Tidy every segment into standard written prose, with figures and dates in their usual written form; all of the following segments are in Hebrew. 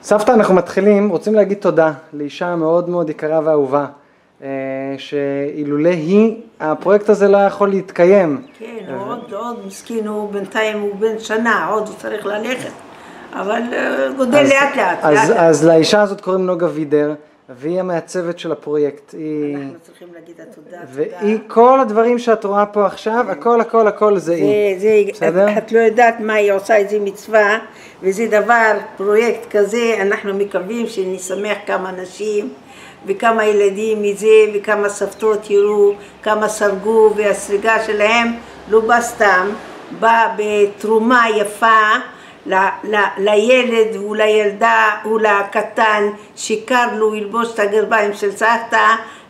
סבתא, אנחנו מתחילים, רוצים להגיד תודה לאישה מאוד מאוד יקרה ואהובה, שאילולא היא, הפרויקט הזה לא יכול להתקיים. כן, עוד מסכין, הוא בינתיים הוא בן שנה, עוד הוא צריך ללכת, אבל גודל לאט לאט. אז לאישה הזאת קוראים נוגה וידר, והיא המעצבת של הפרויקט. אנחנו צריכים להגיד תודה. והיא, כל הדברים שאת רואה פה עכשיו, הכל זה היא. בסדר? את לא יודעת מה היא עושה, איזה מצווה, וזה דבר, פרויקט כזה, אנחנו מקווים שנשמח כמה אנשים, וכמה ילדים מזה, וכמה סבתות יראו, כמה סרגו, והסריגה שלהם לא בא סתם, בא בתרומה יפה, לילד ולילדה ולקטן שקר לו ילבוש את הגרביים של סבתא.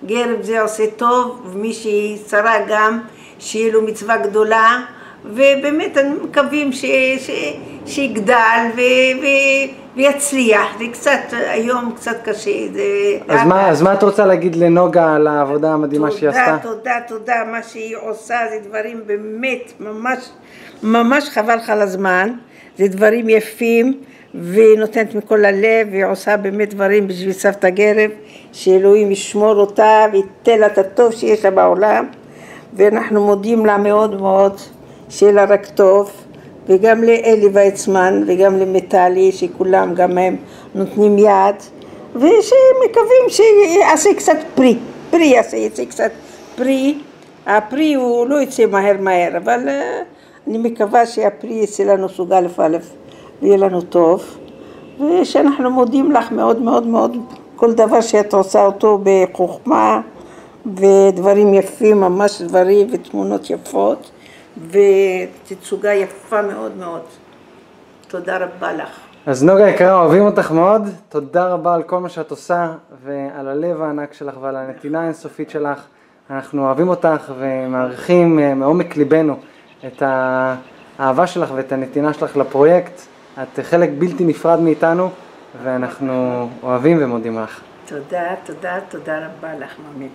גרב זה עושה טוב, ומי שצרה גם שיהיה לו מצווה גדולה, ובאמת אני מקווים שיגדל ויצליח. זה קצת היום קצת קשה. אז מה את רוצה להגיד לנוגה על העבודה המדהימה שהיא עשתה? תודה, מה שהיא עושה זה דברים באמת ממש חבל לך על הזמן. זה דברים יפים, והיא נותנת מכל הלב, והיא עושה באמת דברים בשביל סבתא גרב, שאלוהים ישמור אותה, וייתן לה את הטוב שיש לה בעולם, ואנחנו מודים לה מאוד מאוד, שיהיה לה רק טוב, וגם לאלי ויצמן, וגם למטלי, שכולם גם הם נותנים יד, ושמקווים שיעשה קצת פרי יעשה קצת פרי, הפרי הוא לא יצא מהר, אבל אני מקווה שהפרי יצא לנו סוג א', ויהיה לנו טוב, ושאנחנו מודים לך מאוד מאוד מאוד, כל דבר שאת עושה אותו בחוכמה, ודברים יפים, ממש דברים ותמונות יפות, ותצוגה יפה מאוד מאוד. תודה רבה לך. אז נוגה יקרה, אוהבים אותך מאוד, תודה רבה על כל מה שאת עושה, ועל הלב הענק שלך ועל הנתינה האינסופית שלך. אנחנו אוהבים אותך ומעריכים מעומק ליבנו את האהבה שלך ואת הנתינה שלך לפרויקט. את חלק בלתי נפרד מאיתנו, ואנחנו אוהבים ומודים לך. תודה רבה לך, ממי.